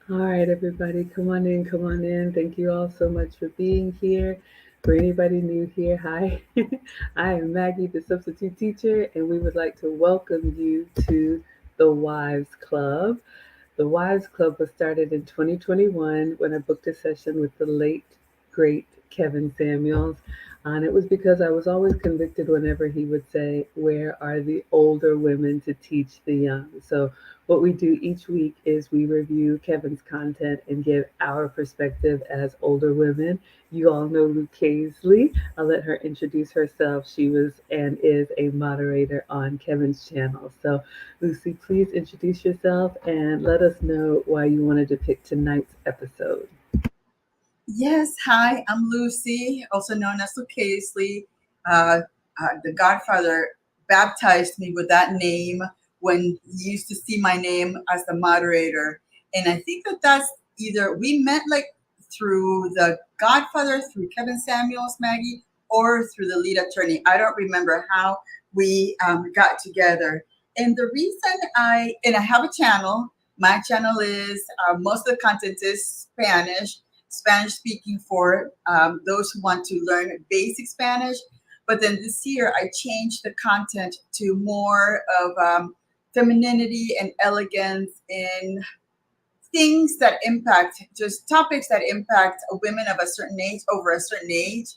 All right, everybody, come on in, come on in. Thank you all so much for being here. For anybody new here, hi. I am Maggie, the substitute teacher, and we would like to welcome you to the Wives Club. The Wives Club was started in 2021 when I booked a session with the late, great Kevin Samuels. And it was because I was always convicted whenever he would say, "Where are the older women to teach the young?" So, what we do each week is we review Kevin's content and give our perspective as older women. You all know Luke Casely. I'll let her introduce herself. She was and is a moderator on Kevin's channel. So, Lucy, please introduce yourself and let us know why you wanted to pick tonight's episode. Yes, hi, I'm Lucy, also known as Luke Casely. Uh, the Godfather baptized me with that name when he used to see my name as the moderator. And I think that that's either we met like through the Godfather, through Kevin Samuels, Maggie, or through the lead attorney. I don't remember how we got together. And the reason I have a channel, my channel is most of the content is Spanish speaking for those who want to learn basic Spanish. But then this year, I changed the content to more of femininity and elegance in things that impact, just topics that impact women of a certain age, over a certain age.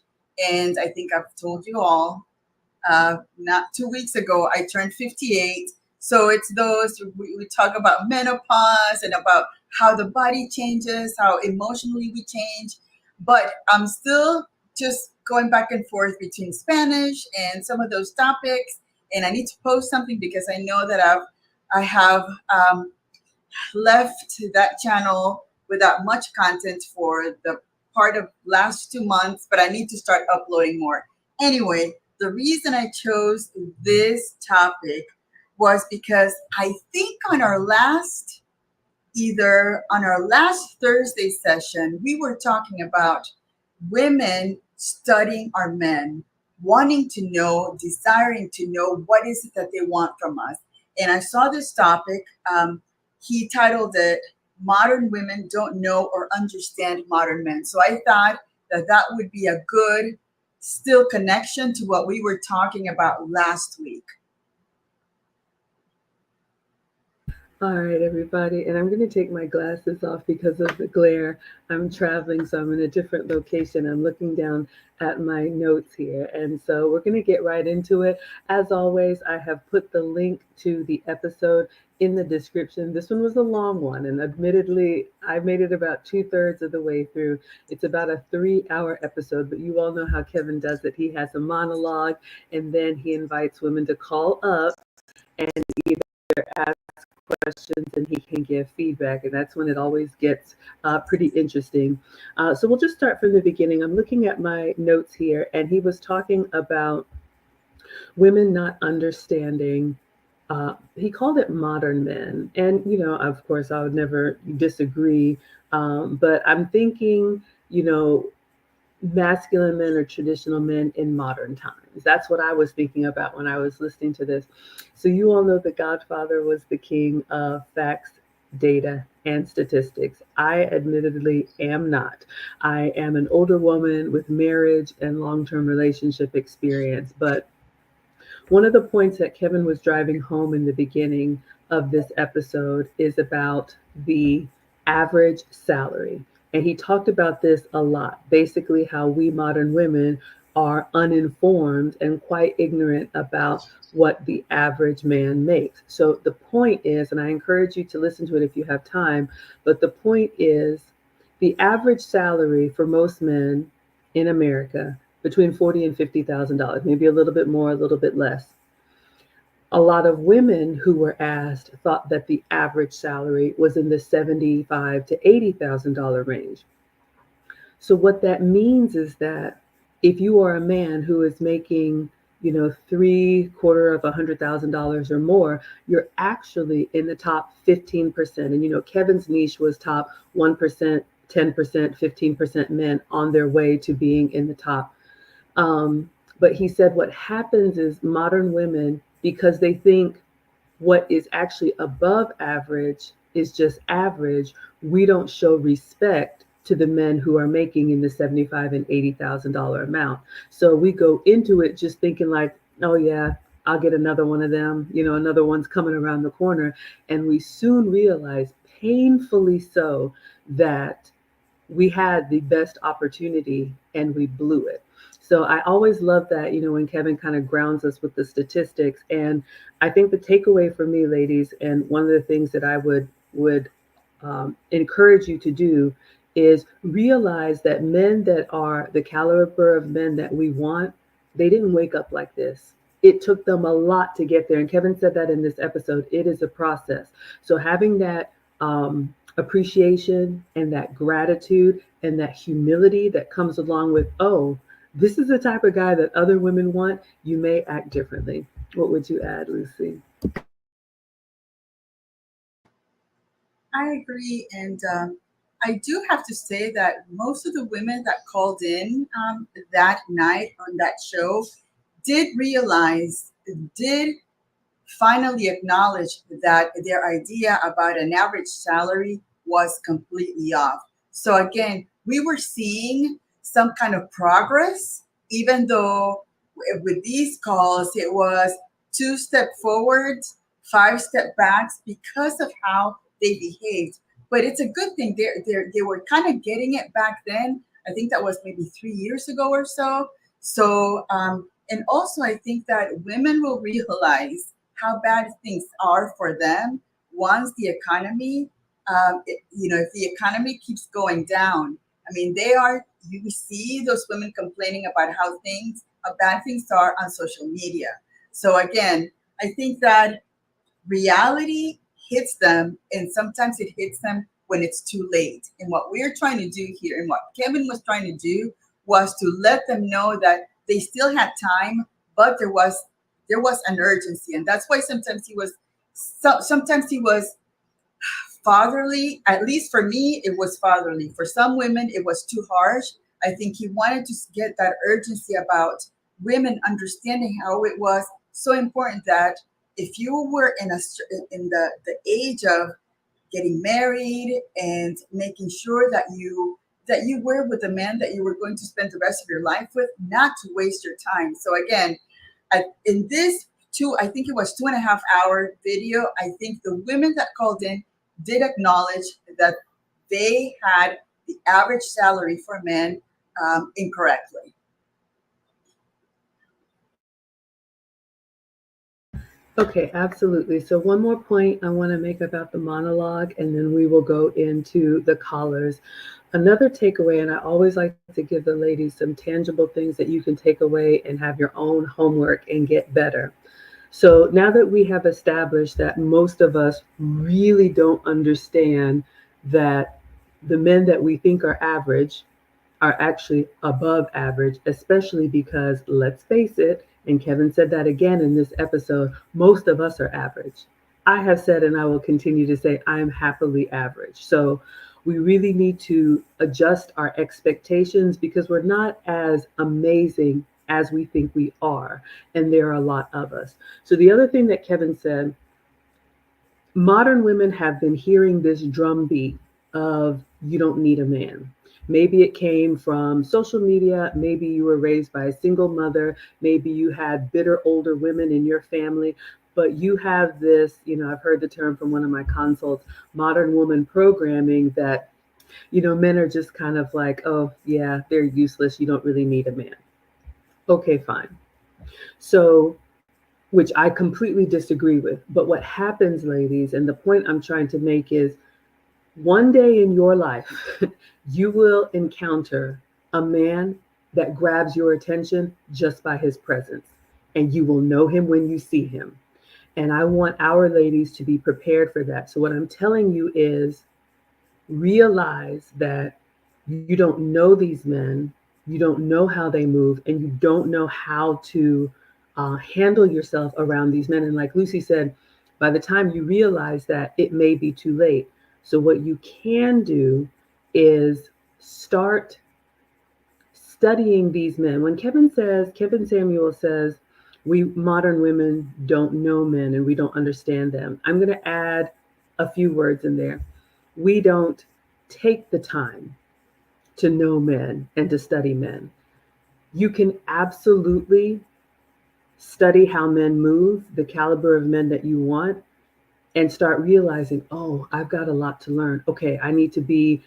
And I think I've told you all not 2 weeks ago, I turned 58. So it's those, we talk about menopause and about how the body changes, how emotionally we change. But I'm still just going back and forth between Spanish and some of those topics. And I need to post something because I know that I have left that channel without much content for the part of last 2 months, but I need to start uploading more. Anyway, the reason I chose this topic was because I think either on our last Thursday session, we were talking about women studying our men, wanting to know, desiring to know what is it that they want from us. And I saw this topic. He titled it "Modern Women Don't Know or Understand Modern Men." So I thought that that would be a good still connection to what we were talking about last week. All right, everybody, and I'm going to take my glasses off because of the glare. I'm traveling, so I'm in a different location. I'm looking down at my notes here, and so we're going to get right into it. As always, I have put the link to the episode in the description. This one was a long one, and admittedly, I made it about two-thirds of the way through. It's about a 3-hour episode, but you all know how Kevin does it. He has a monologue, and then he invites women to call up and either ask questions and he can give feedback, and that's when it always gets pretty interesting. So we'll just start from the beginning. I'm looking at my notes here, and he was talking about women not understanding. He called it modern men, and of course, I would never disagree. But I'm thinking, you know, masculine men or traditional men in modern times. That's what I was thinking about when I was listening to this. So you all know the Godfather was the king of facts, data, and statistics. I admittedly am not. I am an older woman with marriage and long-term relationship experience, but one of the points that Kevin was driving home in the beginning of this episode is about the average salary. And he talked about this a lot, basically, how we modern women are uninformed and quite ignorant about what the average man makes. So the point is, and I encourage you to listen to it if you have time, but the point is the average salary for most men in America between $40,000 and $50,000, maybe a little bit more, a little bit less. A lot of women who were asked thought that the average salary was in the $75,000 to $80,000 range. So what that means is that if you are a man who is making, three quarter of $100,000 or more, you're actually in the top 15%. And Kevin's niche was top 1%, 10%, 15% men on their way to being in the top. But he said what happens is modern women, because they think what is actually above average is just average, we don't show respect to the men who are making in the 75 and $80,000 amount. So we go into it just thinking like, oh yeah, I'll get another one of them, another one's coming around the corner. And we soon realize, painfully so, that we had the best opportunity and we blew it. So I always love that, when Kevin kind of grounds us with the statistics. And I think the takeaway for me, ladies, and one of the things that I would encourage you to do is realize that men that are the caliber of men that we want, they didn't wake up like this. It took them a lot to get there. And Kevin said that in this episode. It is a process. So having that appreciation and that gratitude and that humility that comes along with, oh, this is the type of guy that other women want, you may act differently. What would you add, Lucy? I agree. And I do have to say that most of the women that called in that night on that show did realize, did finally acknowledge that their idea about an average salary was completely off. So again, we were seeing some kind of progress, even though with these calls it was two-step forwards, five-step backs because of how they behaved. But it's a good thing. They were kind of getting it back then. I think that was maybe 3 years ago or so. So, and also I think that women will realize how bad things are for them once the economy, if the economy keeps going down. I mean, you see those women complaining about how bad things are on social media. So again, I think that reality hits them, and sometimes it hits them when it's too late. And what we're trying to do here, and what Kevin was trying to do, was to let them know that they still had time, but there was an urgency, and that's why sometimes he was fatherly. At least for me, it was fatherly. For some women, it was too harsh. I think he wanted to get that urgency about women understanding how it was so important that if you were in the age of getting married and making sure that you were with a man that you were going to spend the rest of your life with, not to waste your time. So again, in this I think it was 2.5 hour video, I think the women that called in did acknowledge that they had the average salary for men incorrectly. Okay, absolutely. So, one more point I want to make about the monologue, and then we will go into the callers. Another takeaway, and I always like to give the ladies some tangible things that you can take away and have your own homework and get better. So, now that we have established that most of us really don't understand that the men that we think are average are actually above average, especially because, let's face it, and Kevin said that again in this episode, most of us are average. I have said, and I will continue to say, I am happily average. So we really need to adjust our expectations because we're not as amazing as we think we are. And there are a lot of us. So the other thing that Kevin said, modern women have been hearing this drumbeat of you don't need a man. Maybe it came from social media. Maybe you were raised by a single mother. Maybe you had bitter older women in your family. But you have this, I've heard the term from one of my consults, modern woman programming that, men are just kind of like, oh, yeah, they're useless. You don't really need a man. Okay, fine. So which I completely disagree with. But what happens, ladies, and the point I'm trying to make is one day in your life, you will encounter a man that grabs your attention just by his presence, and you will know him when you see him. And I want our ladies to be prepared for that. So, what I'm telling you is realize that you don't know these men, you don't know how they move, and you don't know how to handle yourself around these men. And like Lucy said, by the time you realize that, it may be too late. So, what you can do is start studying these men. When Kevin Samuel says, we modern women don't know men and we don't understand them, I'm going to add a few words in there. We don't take the time to know men and to study men. You can absolutely study how men move, the caliber of men that you want, and start realizing, oh, I've got a lot to learn. Okay, I need to be,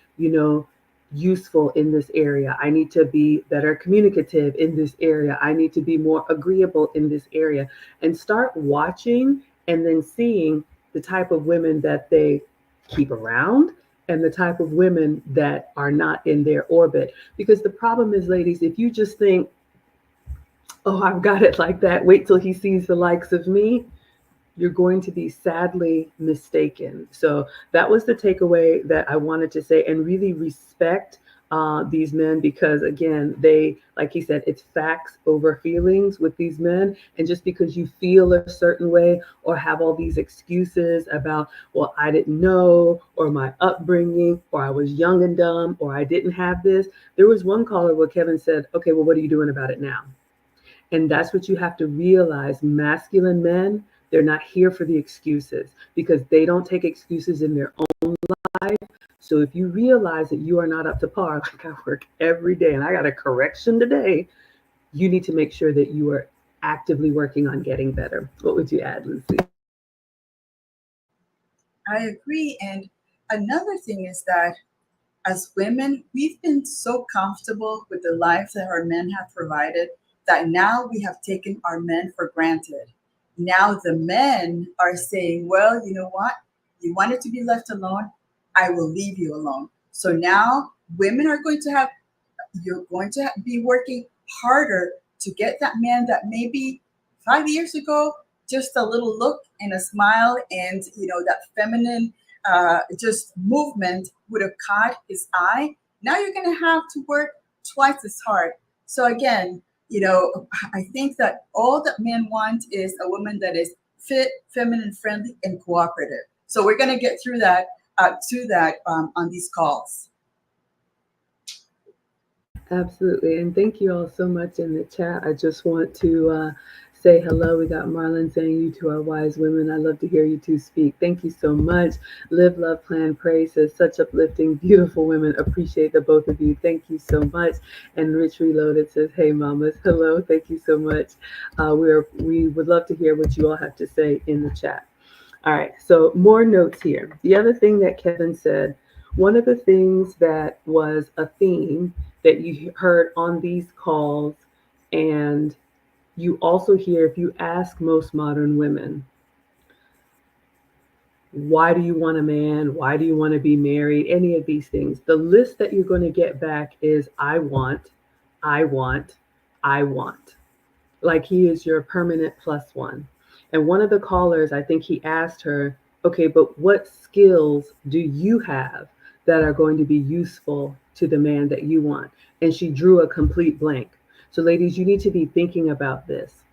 useful in this area. I need to be better communicative in this area. I need to be more agreeable in this area. And start watching and then seeing the type of women that they keep around and the type of women that are not in their orbit. Because the problem is, ladies, if you just think, oh, I've got it like that, wait till he sees the likes of me, you're going to be sadly mistaken. So that was the takeaway that I wanted to say, and really respect these men because, again, they, like he said, it's facts over feelings with these men. And just because you feel a certain way or have all these excuses about, well, I didn't know, or my upbringing, or I was young and dumb, or I didn't have this. There was one caller where Kevin said, okay, well, what are you doing about it now? And that's what you have to realize. Masculine men, they're not here for the excuses because they don't take excuses in their own life. So if you realize that you are not up to par, like I work every day and I got a correction today, you need to make sure that you are actively working on getting better. What would you add, Lucy? I agree. And another thing is that as women, we've been so comfortable with the life that our men have provided that now we have taken our men for granted. Now the men are saying, well, you know what? You wanted to be left alone. I will leave you alone. So now women are going to have, you're going to be working harder to get that man that maybe 5 years ago, just a little look and a smile and, that feminine just movement would have caught his eye. Now you're going to have to work twice as hard. So again, I think that all that men want is a woman that is fit, feminine, friendly, and cooperative. So we're going to get through that to that on these calls. Absolutely. And thank you all so much in the chat. I just want to say hello. We got Marlon saying, you two are wise women. I love to hear you two speak. Thank you so much. Live, love, plan, pray says, such uplifting, beautiful women. Appreciate the both of you. Thank you so much. And Rich Reloaded says, hey, mamas. Hello. Thank you so much. We would love to hear what you all have to say in the chat. All right, so more notes here. The other thing that Kevin said, one of the things that was a theme that you heard on these calls, and you also hear if you ask most modern women, why do you want a man? Why do you want to be married? Any of these things. The list that you're going to get back is I want, I want, I want. Like he is your permanent plus one. And one of the callers, I think he asked her, okay, but what skills do you have that are going to be useful to the man that you want? And she drew a complete blank. So, ladies, you need to be thinking about this.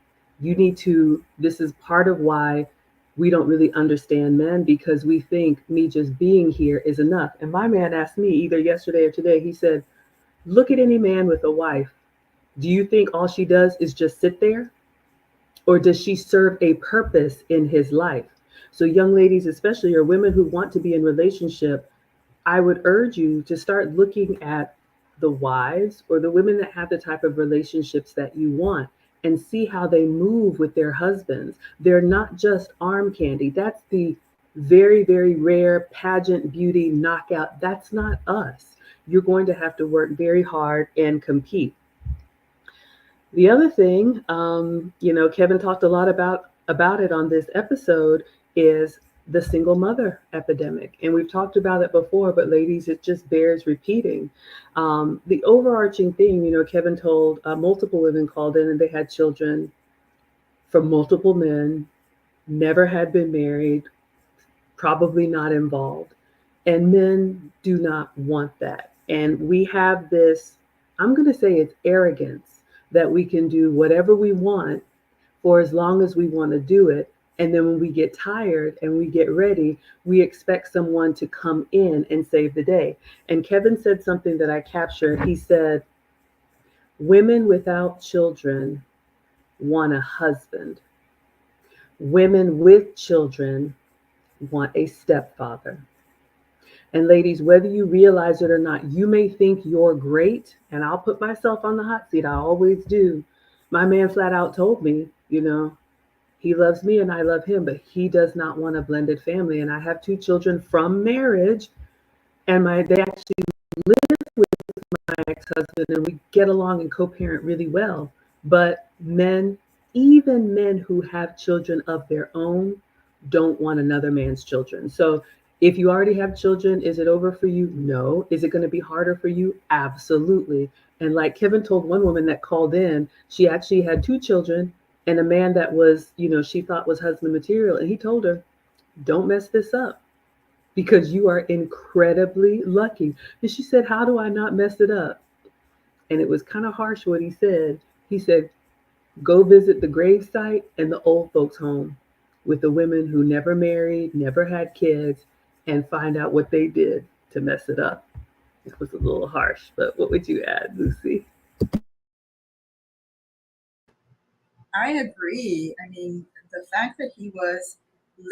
This is part of why we don't really understand men because we think me just being here is enough. And my man asked me either yesterday or today, he said, look at any man with a wife. Do you think all she does is just sit there? Or does she serve a purpose in his life? So, young ladies, especially, or women who want to be in relationship, I would urge you to start looking at the wives or the women that have the type of relationships that you want and see how they move with their husbands. They're not just arm candy. That's the very, very rare pageant beauty knockout. That's not us. You're going to have to work very hard and compete. The other thing, Kevin talked a lot about it on this episode is the single mother epidemic, and we've talked about it before. But ladies, it just bears repeating. The overarching thing, Kevin told multiple women called in and they had children from multiple men, never had been married, probably not involved, and men do not want that. And we have this, I'm going to say it's arrogance that we can do whatever we want for as long as we want to do it. And then when we get tired and we get ready, we expect someone to come in and save the day. And Kevin said something that I captured. He said, women without children want a husband. Women with children want a stepfather. And ladies, whether you realize it or not, you may think you're great, and I'll put myself on the hot seat. I always do. My man flat out told me, he loves me and I love him, but he does not want a blended family. And I have two children from marriage, and my they actually live with my ex-husband, and we get along and co-parent really well. But men, even men who have children of their own, don't want another man's children. So if you already have children, is it over for you? No. Is it going to be harder for you? Absolutely. And like Kevin told one woman that called in, she actually had two children and a man that was, she thought was husband material. And he told her, don't mess this up because you are incredibly lucky. And she said, how do I not mess it up? And it was kind of harsh what he said. He said, go visit the gravesite and the old folks' home with the women who never married, never had kids, and find out what they did to mess it up. It was a little harsh, but what would you add, Lucy? I agree. I mean, the fact that he was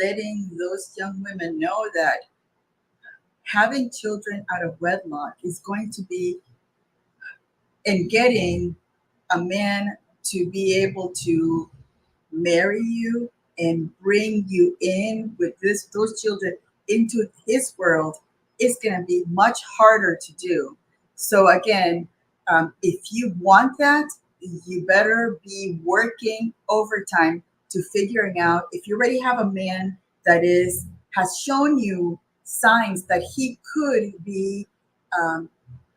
letting those young women know that having children out of wedlock is going to be, and getting a man to be able to marry you and bring you in with those children into his world is going to be much harder to do. So again, if you want that, you better be working overtime to figuring out if you already have a man that is has shown you signs that um,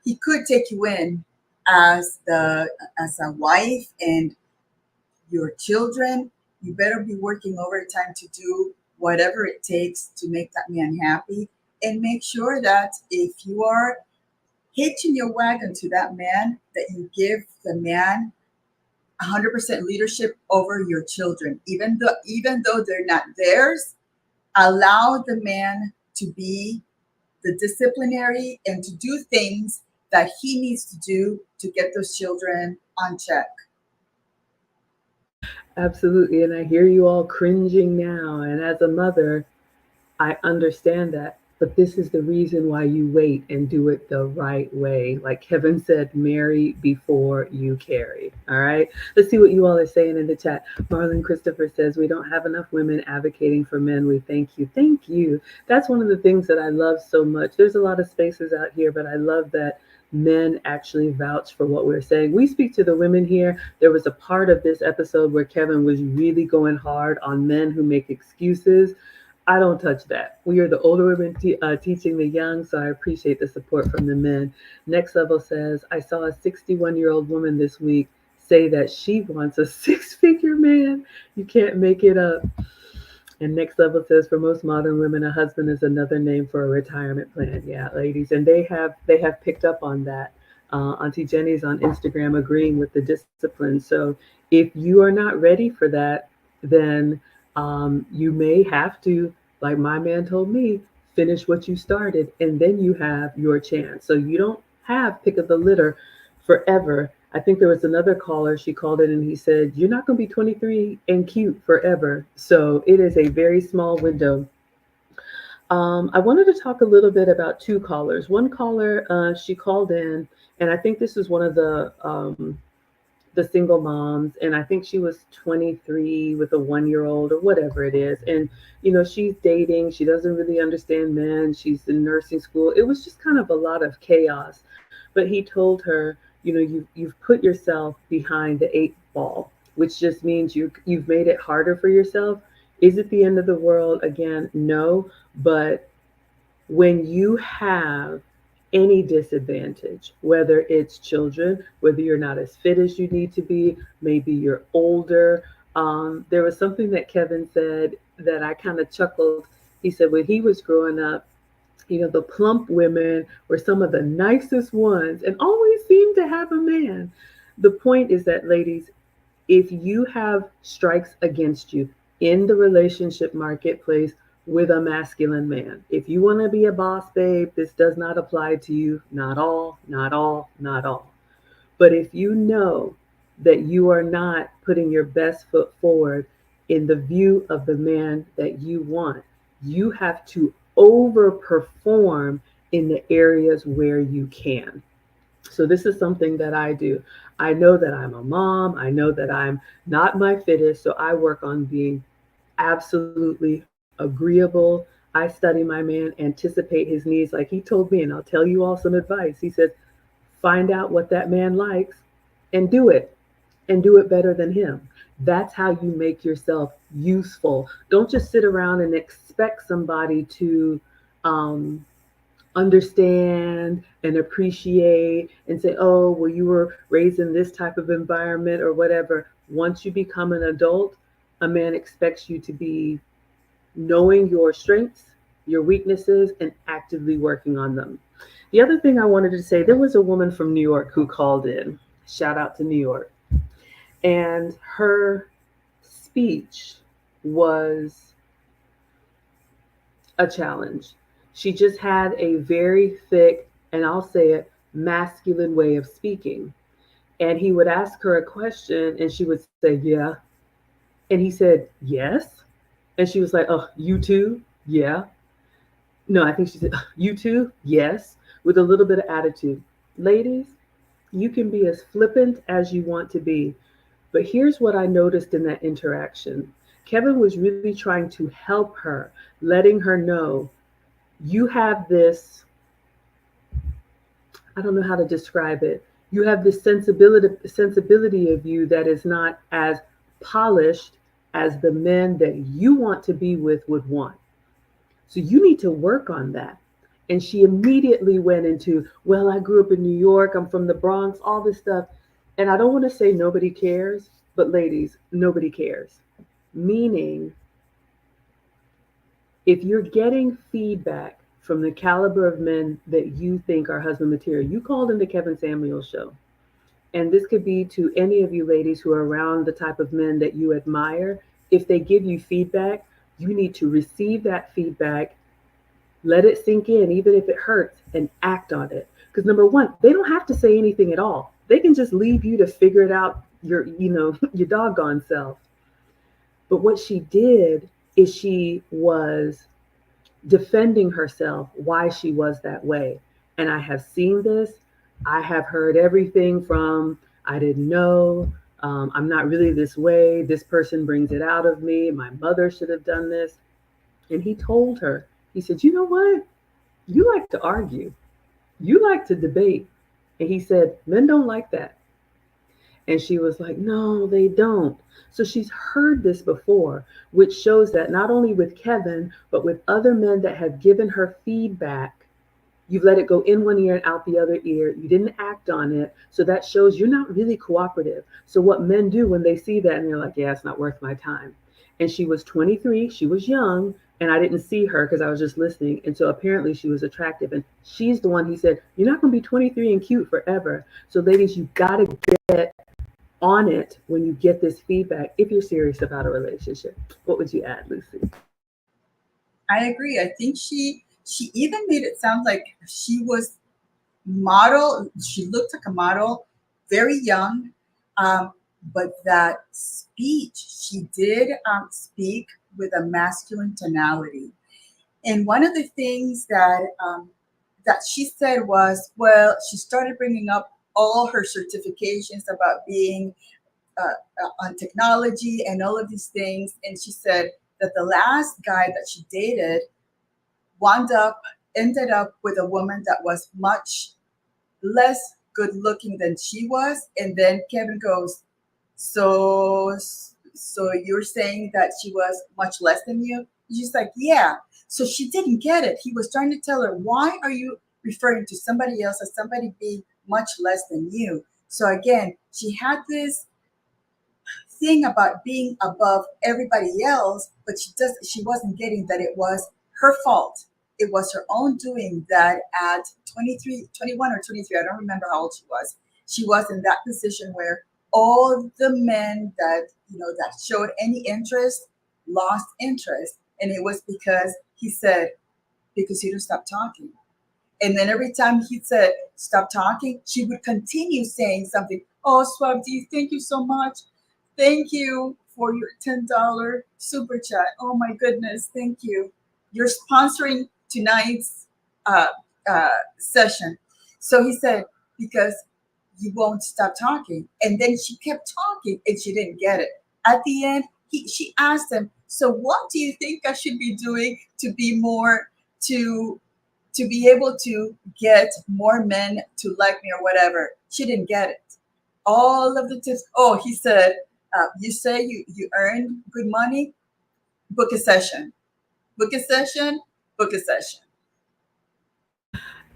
he could take you in as a wife and your children. You better be working overtime to do whatever it takes to make that man happy, and make sure that if you are hitching your wagon to that man, that you give the man 100% leadership over your children, even though they're not theirs. Allow the man to be the disciplinary and to do things that he needs to do to get those children on check. Absolutely. And I hear you all cringing now. And as a mother, I understand that, but this is the reason why you wait and do it the right way. Like Kevin said, marry before you carry. All right. Let's see what you all are saying in the chat. Marlon Christopher says, we don't have enough women advocating for men. We thank you. Thank you. That's one of the things that I love so much. There's a lot of spaces out here, but I love that men actually vouch for what we're saying. We speak to the women here. There was a part of this episode where Kevin was really going hard on men who make excuses. I don't touch that. We are the older women teaching the young, so I appreciate the support from the men. Next Level says, I saw a 61-year-old woman this week say that she wants a six-figure man. You can't make it up. And Next Level says, for most modern women, a husband is another name for a retirement plan. Yeah, ladies, and they have picked up on that. Auntie Jenny's on Instagram agreeing with the discipline. So if you are not ready for that, then you may have to, like my man told me, finish what you started, and then you have your chance. So you don't have pick of the litter forever. I think there was another caller, she called in and he said, you're not going to be 23 and cute forever. So it is a very small window. I wanted to talk a little bit about two callers. One caller, she called in, and I think this is one of the single moms, and I think she was 23 with a 1 year old or whatever it is. And she's dating, she doesn't really understand men, she's in nursing school. It was just kind of a lot of chaos. But he told her, you've put yourself behind the eight ball, which just means you've made it harder for yourself. Is it the end of the world? Again, no. But when you have any disadvantage, whether it's children, whether you're not as fit as you need to be, maybe you're older. There was something that Kevin said that I kind of chuckled. He said when he was growing up, the plump women were some of the nicest ones and always seemed to have a man. The point is that, ladies, if you have strikes against you in the relationship marketplace with a masculine man, if you want to be a boss babe, this does not apply to you. Not all, not all, not all. But if you know that you are not putting your best foot forward in the view of the man that you want, You have to overperform in the areas where you can. So this is something that I do. I know that I'm a mom. I know that I'm not my fittest. So I work on being absolutely agreeable. I study my man, anticipate his needs. Like he told me, and I'll tell you all some advice. He says, find out what that man likes and do it, and do it better than him. That's how you make yourself useful. Don't just sit around and expect somebody to um, understand and appreciate and say, oh, well, you were raised in this type of environment or whatever. Once you become an adult, a man expects you to be knowing your strengths, your weaknesses, and actively working on them. The other thing I wanted to say, there was a woman from New York who called in. Shout out to New York. And her speech was a challenge. She just had a very thick, and I'll say it, masculine way of speaking. And he would ask her a question, and she would say, yeah. And he said, yes. And she was like, oh, you too? Yeah. No, I think she said, you too? Yes. With a little bit of attitude. Ladies, you can be as flippant as you want to be. But here's what I noticed in that interaction. Kevin was really trying to help her, letting her know you have this, I don't know how to describe it. You have this sensibility of you that is not as polished as the men that you want to be with would want. So you need to work on that. And she immediately went into, well, I grew up in New York, I'm from the Bronx, all this stuff. And I don't want to say nobody cares, but ladies, nobody cares. Meaning, if you're getting feedback from the caliber of men that you think are husband material, you called in the Kevin Samuels show. And this could be to any of you ladies who are around the type of men that you admire. If they give you feedback, you need to receive that feedback, let it sink in, even if it hurts, and act on it. Because number one, they don't have to say anything at all. They can just leave you to figure it out your doggone self. But what she did is she was defending herself why she was that way. And I have seen this. I have heard everything from I didn't know, I'm not really this way, this person brings it out of me, my mother should have done this. And he told her, he said, you know what? You like to argue, you like to debate. And he said, men don't like that. And she was like, no, they don't. So she's heard this before, which shows that not only with Kevin, but with other men that have given her feedback, you've let it go in one ear and out the other ear. You didn't act on it. So that shows you're not really cooperative. So what men do when they see that and they're like, yeah, it's not worth my time. And she was 23, she was young, and I didn't see her because I was just listening. And so apparently she was attractive. And she's the one he said, you're not going to be 23 and cute forever. So ladies, you got to get on it when you get this feedback if you're serious about a relationship. What would you add, Lucy? I agree. I think she even made it sound like she was model. She looked like a model, very young, um, but that speech she did speak with a masculine tonality. And one of the things that she said was, well, she started bringing up all her certifications about being on technology and all of these things, and she said that the last guy that she dated wound up ended up with a woman that was much less good looking than she was. And then Kevin goes, so so you're saying that she was much less than you? She's like, yeah. So she didn't get it. He was trying to tell her, why are you referring to somebody else as somebody being much less than you? So again, she had this thing about being above everybody else, but she wasn't getting that it was her fault. It was her own doing that at 23, 21 or 23, I don't remember how old she was in that position where all the men that that showed any interest lost interest. And it was because he said, because you don't stop talking. And then every time he said, stop talking, she would continue saying something. Oh, Swabdi, thank you so much. Thank you for your $10 super chat. Oh my goodness, thank you. you're sponsoring tonight's uh, session. So he said, because you won't stop talking. And then she kept talking and she didn't get it. At the end, she asked him, so what do you think I should be doing to be more, to to be able to get more men to like me or whatever? She didn't get it. All of the tips. Oh, he said, you say you earn good money, book a session. Book a session, book a session.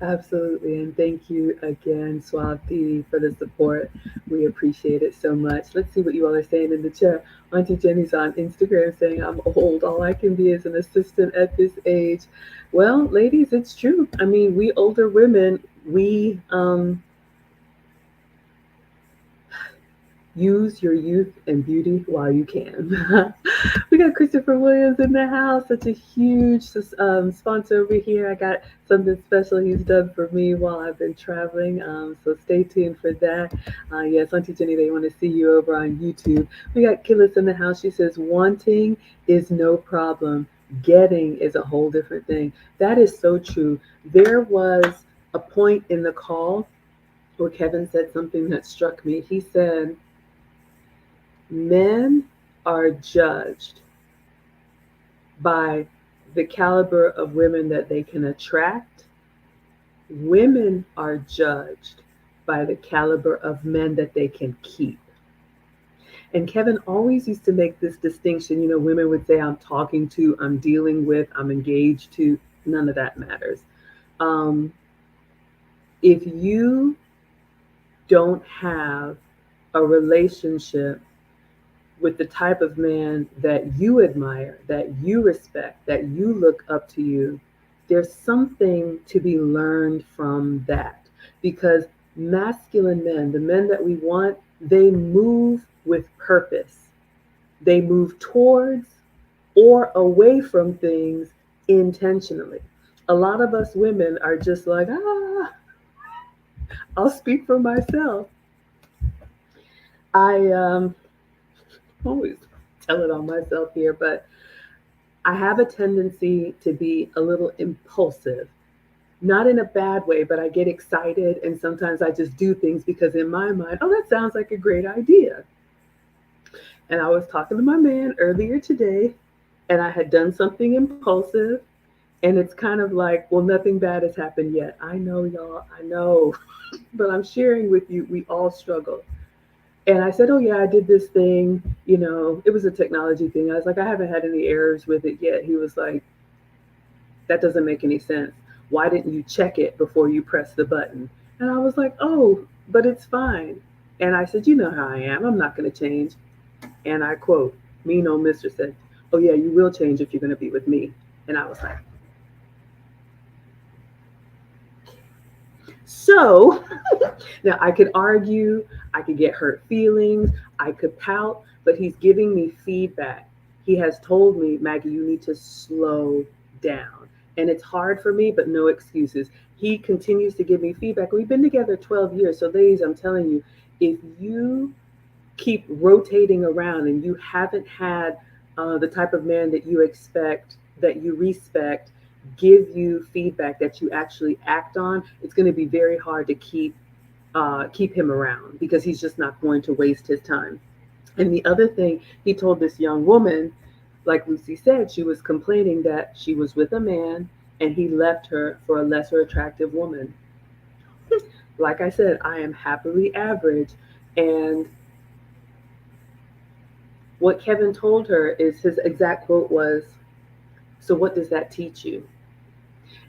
Absolutely. And thank you again, Swati, for the support. We appreciate it so much. Let's see what you all are saying in the chat. Auntie Jenny's on Instagram saying, I'm old. All I can be is an assistant at this age. Well, ladies, it's true. I mean, we older women, we use your youth and beauty while you can. We got Christopher Williams in the house, such a huge sponsor over here. I got something special he's done for me while I've been traveling. So stay tuned for that. Yes, Auntie Jenny, they want to see you over on YouTube. We got Killis in the house. She says, wanting is no problem. Getting is a whole different thing. That is so true. There was a point in the call where Kevin said something that struck me. He said, men are judged by the caliber of women that they can attract. Women are judged by the caliber of men that they can keep. And Kevin always used to make this distinction. You know, women would say, I'm talking to, I'm dealing with, I'm engaged to. None of that matters. Um, if you don't have a relationship with the type of man that you admire, that you respect, that you look up to you, there's something to be learned from that. Because masculine men, the men that we want, they move with purpose. They move towards or away from things intentionally. A lot of us women are just like, I'll speak for myself. I always tell it on myself here, but I have a tendency to be a little impulsive. Not in a bad way, but I get excited and sometimes I just do things because in my mind, oh, that sounds like a great idea. And I was talking to my man earlier today and I had done something impulsive and it's kind of like, well, nothing bad has happened yet. I know, y'all, I know, but I'm sharing with you, we all struggle. And I said, oh, yeah, I did this thing. You know, it was a technology thing. I was like, I haven't had any errors with it yet. He was like, that doesn't make any sense. Why didn't you check it before you press the button? And I was like, oh, but it's fine. And I said, you know how I am. I'm not going to change. And I quote, mean old mister said, oh, yeah, you will change if you're going to be with me. And I was like, so now I could argue, I could get hurt feelings, I could pout, but he's giving me feedback. He has told me, Maggie, you need to slow down. And it's hard for me, but no excuses. He continues to give me feedback. We've been together 12 years. So, ladies, I'm telling you, if you keep rotating around and you haven't had the type of man that you expect, that you respect, give you feedback that you actually act on, it's going to be very hard to keep him around because he's just not going to waste his time. And the other thing, he told this young woman, like Lucy said, she was complaining that she was with a man and he left her for a lesser attractive woman. Like I said, I am happily average. And what Kevin told her is his exact quote was, so what does that teach you?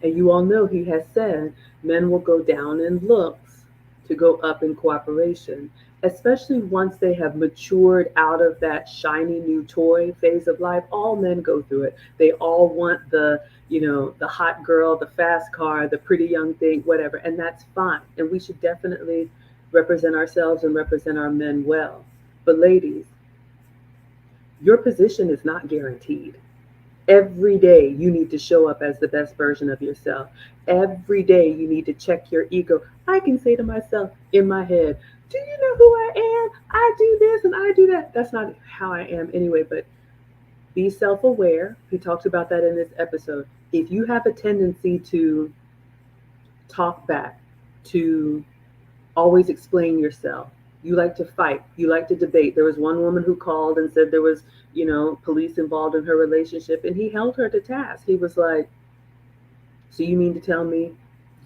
And you all know he has said men will go down in looks to go up in cooperation, especially once they have matured out of that shiny new toy phase of life. All men go through it. They all want the, you know, the hot girl, the fast car, the pretty young thing, whatever. And that's fine. And we should definitely represent ourselves and represent our men well. But ladies, your position is not guaranteed. Every day you need to show up as the best version of yourself. Every day you need to check your ego. I can say to myself in my head, do you know who I am? I do this and I do that. That's not how I am anyway, but Be self aware. He talks about that in this episode. If you have a tendency to talk back, to always explain yourself, you like to fight, you like to debate. There was one woman who called and said there was, police involved in her relationship, and he held her to task. He was like, so you mean to tell me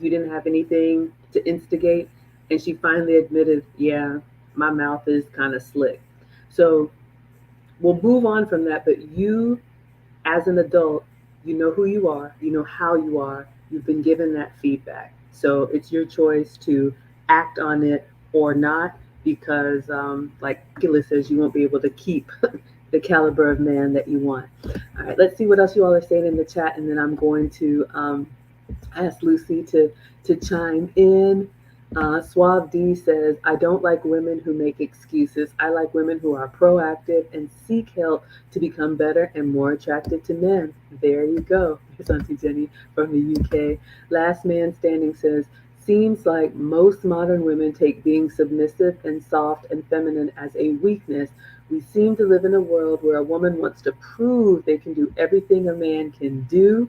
you didn't have anything to instigate? And she finally admitted, yeah, my mouth is kind of slick. So we'll move on from that, but you, as an adult, you know who you are, you know how you are, you've been given that feedback. So it's your choice to act on it or not, because, like Gillis says, you won't be able to keep the caliber of man that you want. All right, let's see what else you all are saying in the chat, and then I'm going to ask Lucy to chime in. Suave D says, I don't like women who make excuses. I like women who are proactive and seek help to become better and more attractive to men. There you go. Here's Auntie Jenny from the UK. Last Man Standing says, seems like most modern women take being submissive and soft and feminine as a weakness. We seem to live in a world where a woman wants to prove they can do everything a man can do,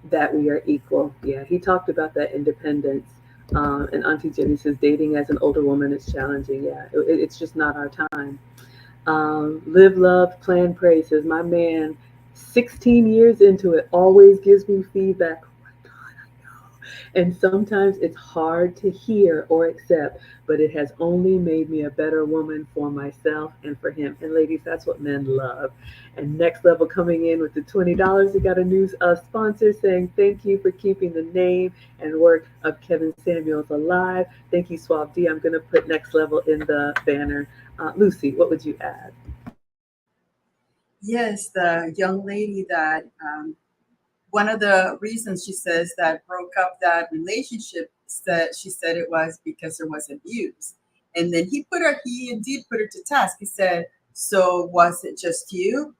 that we are equal. Yeah, he talked about that independence. And Auntie Jenny says dating as an older woman is challenging. Yeah, it's just not our time. Live, love, plan, pray says my man, 16 years into it, always gives me feedback. Oh my God, I know. And sometimes it's hard to hear or accept, but it has only made me a better woman for myself and for him. And ladies, that's what men love. And Next Level coming in with the $20. We got a news sponsor saying thank you for keeping the name and work of Kevin Samuels alive. Thank you, Swab D. I'm going to put Next Level in the banner. Lucy, what would you add? Yes, the young lady that one of the reasons she says that broke up that relationship, that she said it was because there was abuse. And then he indeed put her to task. He said, so was it just you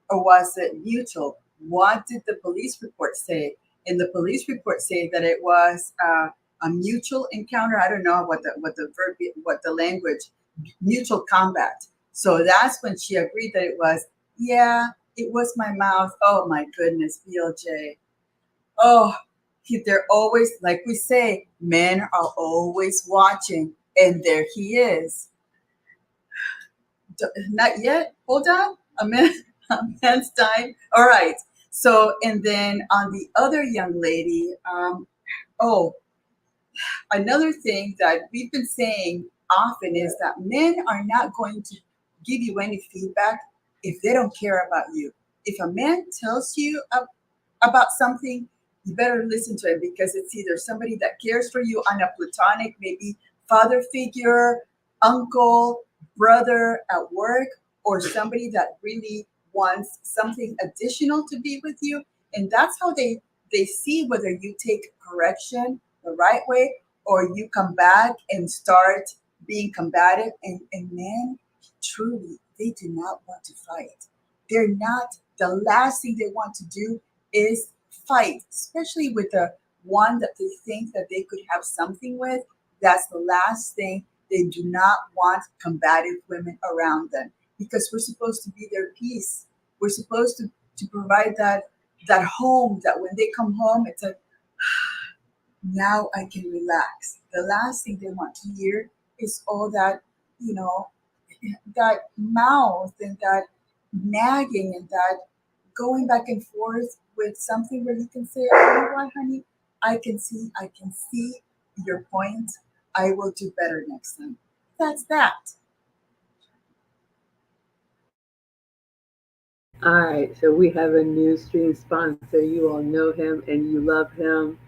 or was it mutual? What did the police report say? And the police report say that it was a mutual encounter. I don't know what the verb, what the language, mutual combat. So that's when she agreed that it was, yeah, it was my mouth. Oh my goodness, BLJ. Oh, they're always, like we say, men are always watching. And there he is. Not yet. Hold on. A man, a man's time. All right. So, and then on the other young lady, oh, another thing that we've been saying often is that men are not going to give you any feedback if they don't care about you. If a man tells you about something, you better listen to it because it's either somebody that cares for you on a platonic, maybe father figure, uncle, brother at work, or somebody that really wants something additional to be with you. And that's how they see whether you take correction the right way or you come back and start being combative. And men, truly, they do not want to fight. They're not, the last thing they want to do is fight, especially with the one that they think that they could have something with. That's the last thing. They do not want combative women around them because we're supposed to be their peace. We're supposed to provide that home that when they come home, it's like, now I can relax. The last thing they want to hear is all that, you know, that mouth and that nagging and that going back and forth with something where you can say, oh, you know what, honey, I can see your point. I will do better next time. That's that. All right, so we have a new stream sponsor. You all know him and you love him.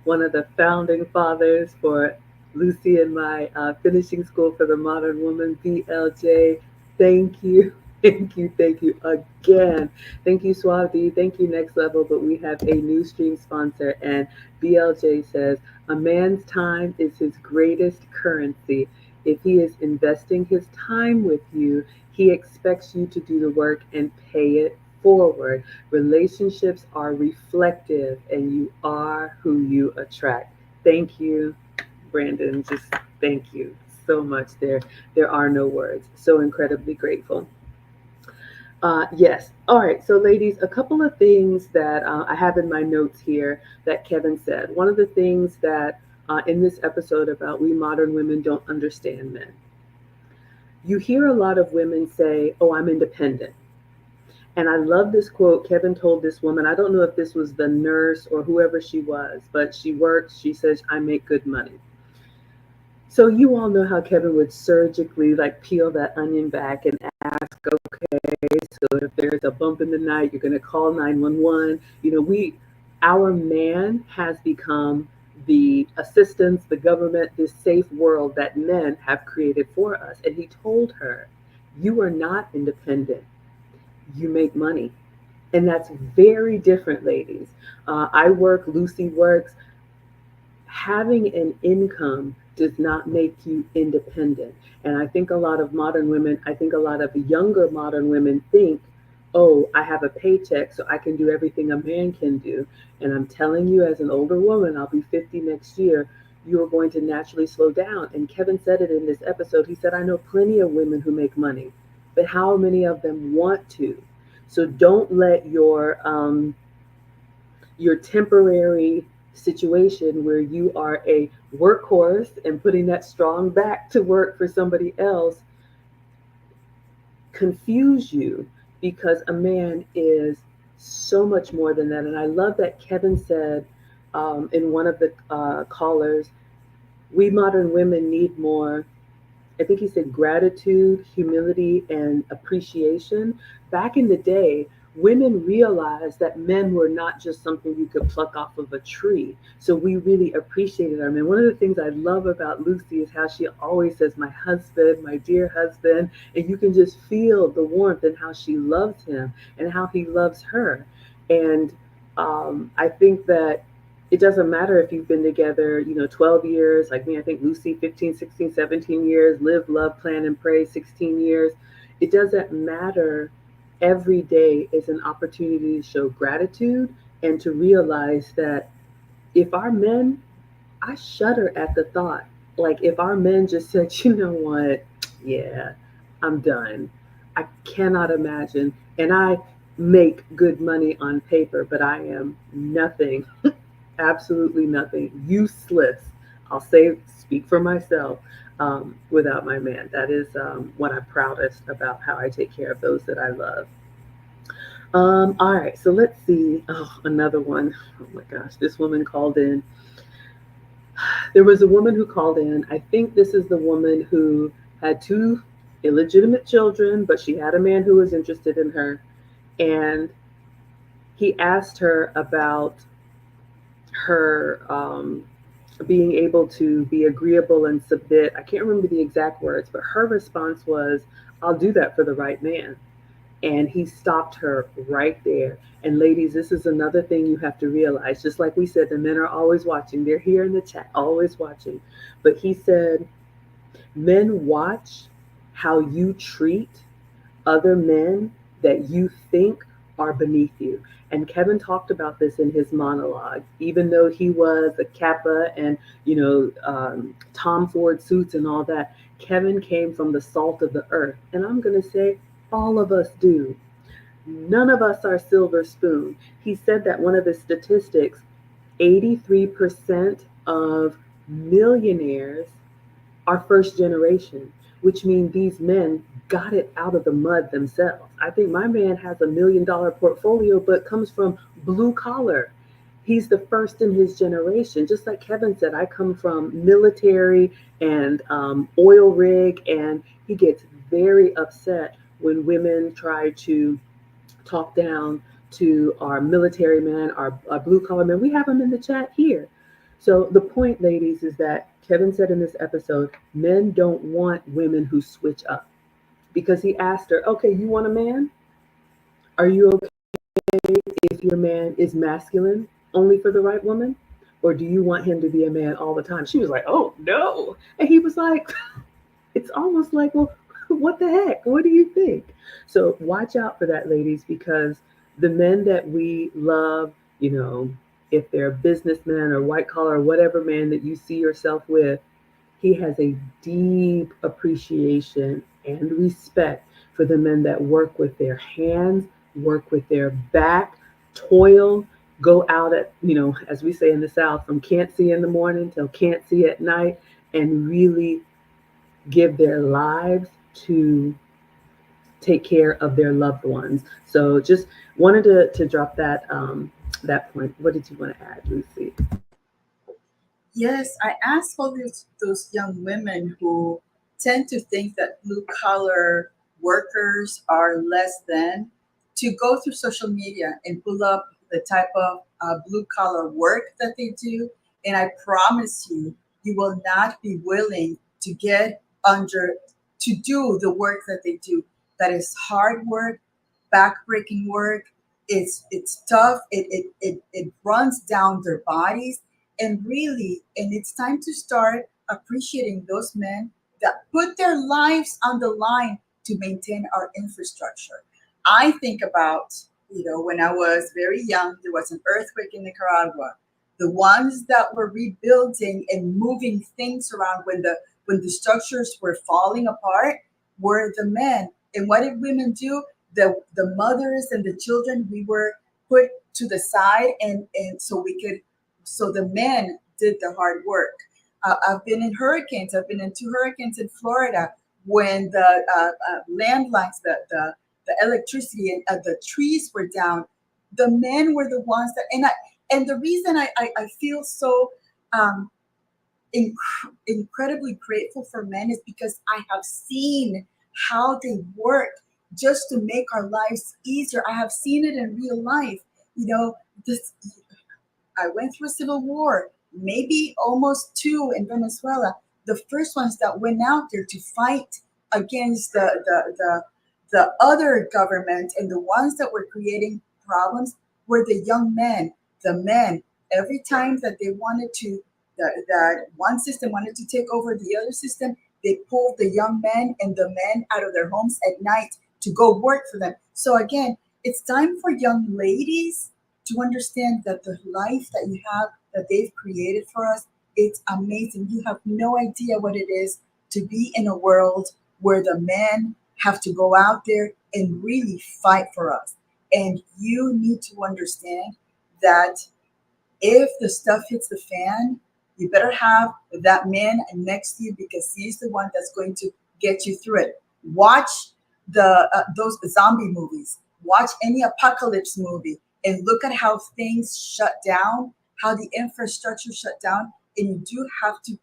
One of the founding fathers for Lucy and my finishing school for the modern woman, BLJ. Thank you, thank you again. Thank you, Swati. Thank you, Next Level. But we have a new stream sponsor, and BLJ says a man's time is his greatest currency. If he is investing his time with you, he expects you to do the work and pay it forward. Relationships are reflective, and you are who you attract. Thank you, Brandon. Just thank you so much. There are no words. So incredibly grateful. Yes. All right. So, ladies, a couple of things that I have in my notes here that Kevin said. One of the things that in this episode about we modern women don't understand men. You hear a lot of women say, "Oh, I'm independent." And I love this quote. Kevin told this woman, I don't know if this was the nurse or whoever she was, but she works. She says, I make good money. So you all know how Kevin would surgically like peel that onion back and ask, okay, so if there's a bump in the night, you're going to call 911. Our man has become the assistance, the government, this safe world that men have created for us. And he told her, you are not independent. You make money. And that's very different, ladies. I work, Lucy works. Having an income does not make you independent. And I think a lot of modern women, I think a lot of younger modern women think, oh, I have a paycheck, so I can do everything a man can do. And I'm telling you, as an older woman, I'll be 50 next year, you are going to naturally slow down. And Kevin said it in this episode. He said, I know plenty of women who make money, but how many of them want to? So don't let your temporary situation where you are a workhorse and putting that strong back to work for somebody else confuse you, because a man is so much more than that. And I love that Kevin said in one of the callers, we modern women need more. I think he said gratitude, humility, and appreciation. Back in the day, women realized that men were not just something you could pluck off of a tree. So we really appreciated our men. One of the things I love about Lucy is how she always says, my husband, my dear husband. And you can just feel the warmth and how she loves him and how he loves her. And I think that it doesn't matter if you've been together, 12 years, like me, I think Lucy, 15, 16, 17 years, live, love, plan, and pray, 16 years. It doesn't matter. Every day is an opportunity to show gratitude and to realize that if our men, I shudder at the thought, like if our men just said, you know what, yeah, I'm done. I cannot imagine. And I make good money on paper, but I am nothing, absolutely nothing, useless. I'll say, speak for myself, without my man. That is what I'm proudest about, how I take care of those that I love. All right, so let's see. Oh, another one. Oh my gosh, this woman called in. There was a woman who called in. I think this is the woman who had two illegitimate children, but she had a man who was interested in her. And he asked her about her being able to be agreeable and submit. I can't remember the exact words, but her response was, I'll do that for the right man. And he stopped her right there. And ladies, this is another thing you have to realize. Just like we said, the men are always watching. They're here in the chat, always watching. But he said, men watch how you treat other men that you think are beneath you. And Kevin talked about this in his monologue. Even though he was a Kappa and, Tom Ford suits and all that, Kevin came from the salt of the earth. And I'm going to say, all of us do. None of us are silver spoon. He said that one of his statistics, 83% of millionaires are first generation, which means these men got it out of the mud themselves. I think my man has $1 million portfolio, but comes from blue collar. He's the first in his generation. Just like Kevin said, I come from military and oil rig, and he gets very upset when women try to talk down to our military men, our blue collar men. We have them in the chat here. So the point, ladies, is that Kevin said in this episode, men don't want women who switch up. Because he asked her, okay, you want a man? Are you okay if your man is masculine only for the right woman? Or do you want him to be a man all the time? She was like, oh, no. And he was like, it's almost like, well, what the heck? What do you think? So watch out for that, ladies, because the men that we love, if they're businessmen or white collar or whatever man that you see yourself with, he has a deep appreciation and respect for the men that work with their hands, work with their back, toil, go out at, as we say in the South, from can't see in the morning till can't see at night, and really give their lives to take care of their loved ones. So just wanted to drop that point. What did you want to add, Lucy? Yes, I ask all those young women who tend to think that blue collar workers are less than to go through social media and pull up the type of blue collar work that they do. And I promise you, you will not be willing to get under to do the work that they do. That is hard work, backbreaking work. It's tough. It runs down their bodies, and really, and it's time to start appreciating those men that put their lives on the line to maintain our infrastructure. I think about, when I was very young, there was an earthquake in Nicaragua. The ones that were rebuilding and moving things around when the structures were falling apart were the men. And what did women do? The mothers and the children, we were put to the side, and so the men did the hard work. I've been in hurricanes. I've been in two hurricanes in Florida when the landlines, the electricity, and the trees were down. The men were the ones that, and the reason I feel so um, incredibly grateful for men is because I have seen how they work just to make our lives easier. I have seen it in real life. This I went through a civil war, maybe almost two in Venezuela. The first ones that went out there to fight against the other government, and the ones that were creating problems were the young men, the men. Every time that they wanted to, that one system wanted to take over the other system, they pulled the young men and the men out of their homes at night to go work for them. So again, it's time for young ladies to understand that the life that you have, that they've created for us, it's amazing. You have no idea what it is to be in a world where the men have to go out there and really fight for us. And you need to understand that if the stuff hits the fan, you better have that man next to you, because he's the one that's going to get you through it. Watch those zombie movies. Watch any apocalypse movie, and look at how things shut down, how the infrastructure shut down, and you do have to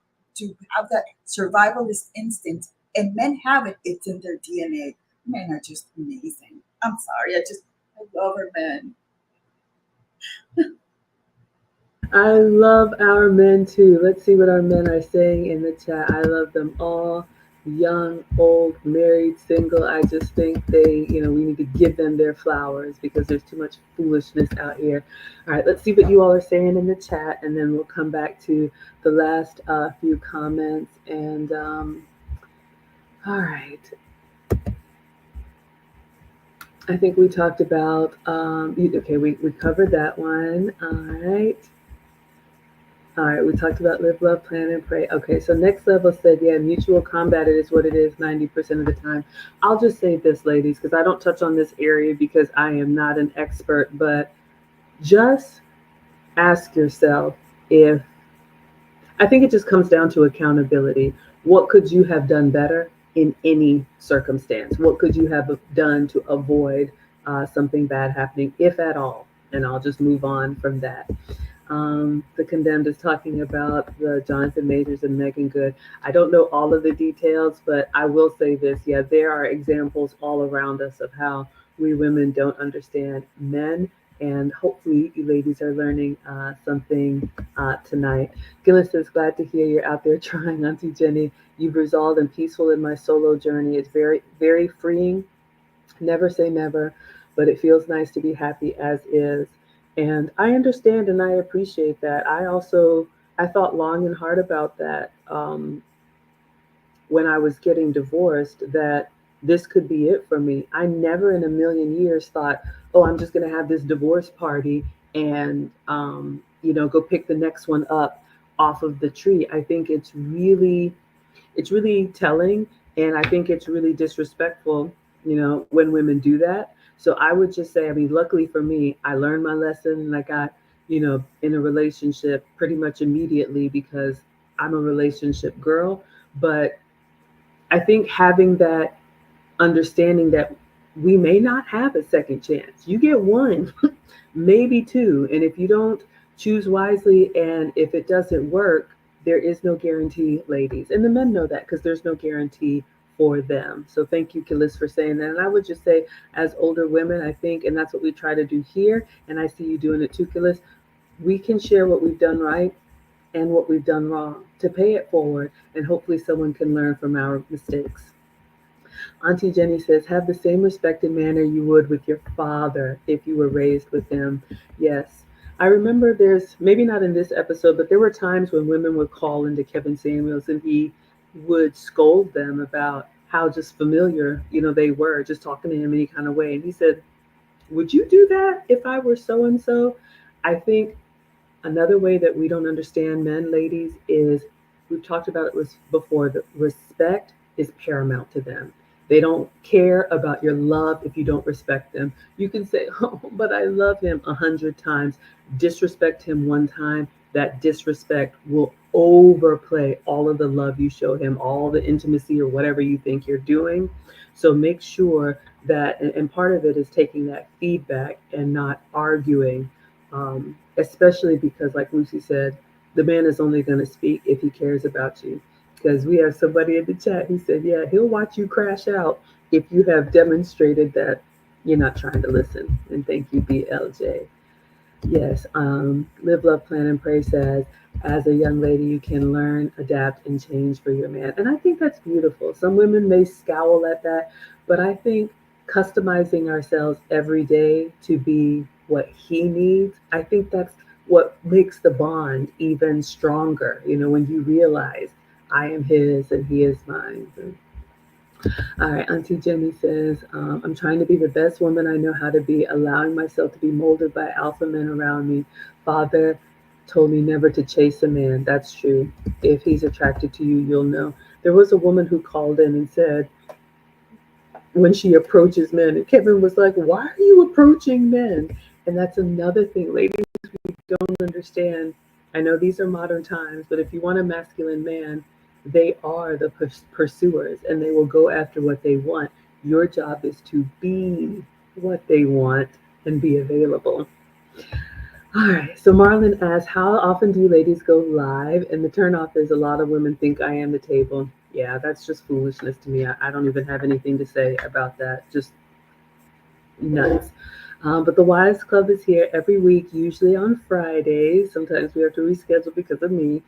have that survivalist instinct. And men have it; it's in their DNA. Men are just amazing. I'm sorry, I love our men. I love our men too. Let's see what our men are saying in the chat. I love them all, young, old, married, single. I just think we need to give them their flowers because there's too much foolishness out here. All right, let's see what you all are saying in the chat, and then we'll come back to the last few comments. And all right, I think we talked about, okay, we covered that one. All right. All right, we talked about live, love, plan, and pray. Okay, so next level said, yeah, mutual combat, it is what it is 90% of the time. I'll just say this, ladies, because I don't touch on this area because I am not an expert, but just ask yourself if, I think it just comes down to accountability. What could you have done better in any circumstance? What could you have done to avoid something bad happening, if at all? And I'll just move on from that. The Condemned is talking about the Jonathan Majors and Megan Good. I don't know all of the details, but I will say this. Yeah, there are examples all around us of how we women don't understand men. And hopefully you ladies are learning something tonight. Gillis says, glad to hear you're out there trying, Auntie Jenny. You've resolved and peaceful in my solo journey. It's very, very freeing. Never say never, but it feels nice to be happy as is. And I understand and I appreciate that. I thought long and hard about that when I was getting divorced, that this could be it for me. I never in a million years thought, oh, I'm just going to have this divorce party and, go pick the next one up off of the tree. I think it's really telling. And I think it's really disrespectful when women do that. So I would just say, I mean, luckily for me, I learned my lesson and I got, in a relationship pretty much immediately because I'm a relationship girl. But I think having that understanding that we may not have a second chance. You get one, maybe two. And if you don't choose wisely and if it doesn't work, there is no guarantee, ladies. And the men know that because there's no guarantee for them. So thank you, Killis, for saying that. And I would just say, as older women, I think, and that's what we try to do here, and I see you doing it too, Killis, we can share what we've done right and what we've done wrong to pay it forward, and hopefully someone can learn from our mistakes. Auntie Jenny says, have the same respect and manner you would with your father if you were raised with him. Yes. I remember there's, maybe not in this episode, but there were times when women would call into Kevin Samuels and he would scold them about how just familiar, they were, just talking to him any kind of way. And he said, would you do that if I were so and so? I think another way that we don't understand men, ladies, is we've talked about it before. That respect is paramount to them. They don't care about your love if you don't respect them. You can say, "Oh, but I love him 100 times." Disrespect him one time. That disrespect will overplay all of the love you show him, all the intimacy or whatever you think you're doing. So make sure that, and part of it is taking that feedback and not arguing, especially because, like Lucy said, the man is only going to speak if he cares about you. Because we have somebody in the chat who said, yeah, he'll watch you crash out if you have demonstrated that you're not trying to listen. And thank you, BLJ. Yes, Live, Love, Plan, and Pray says, as a young lady, you can learn, adapt, and change for your man. And I think that's beautiful. Some women may scowl at that, but I think customizing ourselves every day to be what he needs, I think that's what makes the bond even stronger. When you realize I am his and he is mine. All right, Auntie Jenny says, I'm trying to be the best woman I know how to be, allowing myself to be molded by alpha men around me. Father told me never to chase a man. That's true. If he's attracted to you, you'll know. There was a woman who called in and said, when she approaches men, and Kevin was like, why are you approaching men? And that's another thing, ladies, we don't understand. I know these are modern times, but if you want a masculine man, they are the pursuers and they will go after what they want. Your job is to be what they want and be available. All right. So Marlon asks, how often do you ladies go live? And the turnoff is a lot of women think I am the table. Yeah, that's just foolishness to me. I don't even have anything to say about that. Just nuts. But the Wives Club is here every week, usually on Fridays. Sometimes we have to reschedule because of me,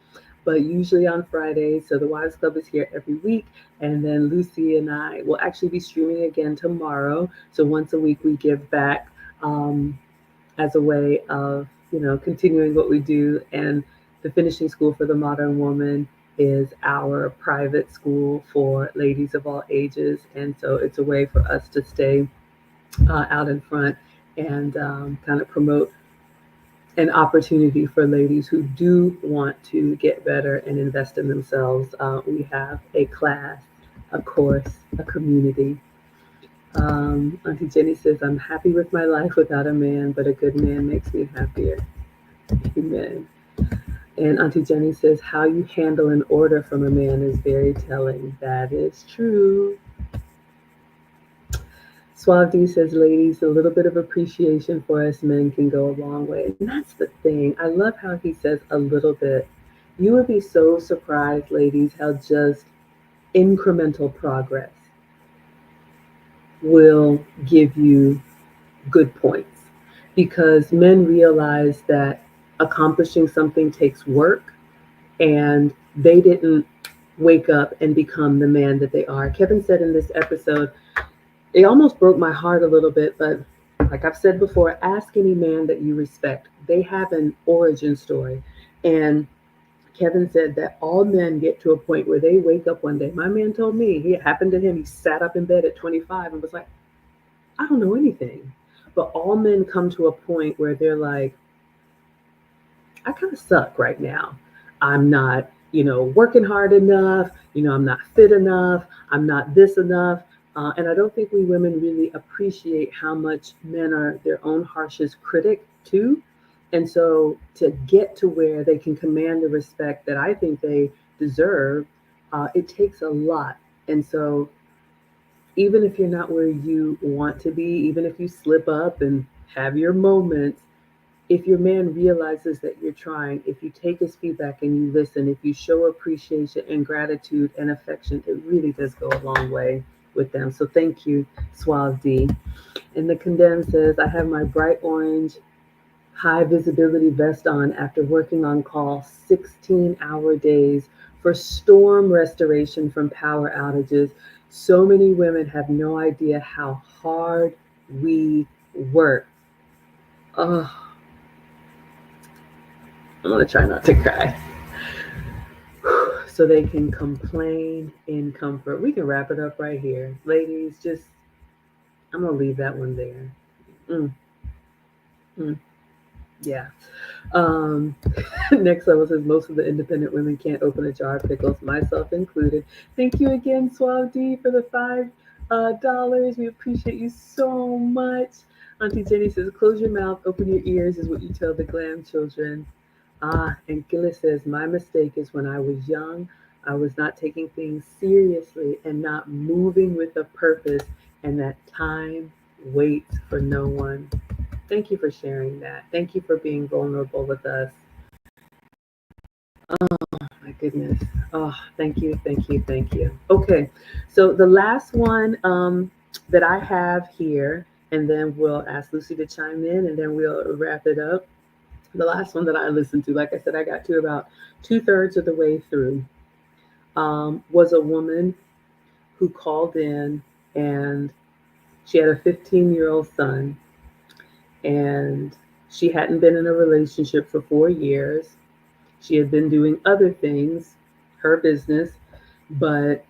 but usually on Fridays. So the Wives Club is here every week. And then Lucy and I will actually be streaming again tomorrow. So once a week we give back, as a way of, continuing what we do. And the Finishing School for the Modern Woman is our private school for ladies of all ages. And so it's a way for us to stay out in front and kind of promote an opportunity for ladies who do want to get better and invest in themselves. We have a class, a course, a community. Auntie Jenny says, I'm happy with my life without a man, but a good man makes me happier. Amen. And Auntie Jenny says, how you handle an order from a man is very telling. That is true. Suave D says, ladies, a little bit of appreciation for us men can go a long way. And that's the thing. I love how he says a little bit. You would be so surprised, ladies, how just incremental progress will give you good points. Because men realize that accomplishing something takes work and they didn't wake up and become the man that they are. Kevin said in this episode, it almost broke my heart a little bit, but like I've said before, ask any man that you respect. They have an origin story. And Kevin said that all men get to a point where they wake up one day. My man told me it happened to him. He sat up in bed at 25 and was like, I don't know anything. But all men come to a point where they're like, I kind of suck right now. I'm not, working hard enough. I'm not fit enough. I'm not this enough. And I don't think we women really appreciate how much men are their own harshest critic, too. And so to get to where they can command the respect that I think they deserve, it takes a lot. And so even if you're not where you want to be, even if you slip up and have your moments, if your man realizes that you're trying, if you take his feedback and you listen, if you show appreciation and gratitude and affection, it really does go a long way with them. So thank you, Suave D. And the condemned says, I have my bright orange high visibility vest on after working on call 16-hour days for storm restoration from power outages. So many women have no idea how hard we work. Oh, I'm gonna try not to cry. So they can complain in comfort. We can wrap it up right here. Ladies, just, I'm going to leave that one there. Mm, mm, yeah. Um, Next level says most of the independent women can't open a jar of pickles, myself included. Thank you again, Suave D, for the $5. We appreciate you so much. Auntie Jenny says, close your mouth, open your ears is what you tell the glam children. And Gillis says, my mistake is when I was young, I was not taking things seriously and not moving with a purpose, and that time waits for no one. Thank you for sharing that. Thank you for being vulnerable with us. My goodness. Oh, thank you, thank you, thank you. Okay, so the last one that I have here, and then we'll ask Lucy to chime in, and then we'll wrap it up. The last one that I listened to, like I said, I got to about two-thirds of the way through, was a woman who called in, and she had a 15-year-old son, and she hadn't been in a relationship for 4 years. She had been doing other things, her business, but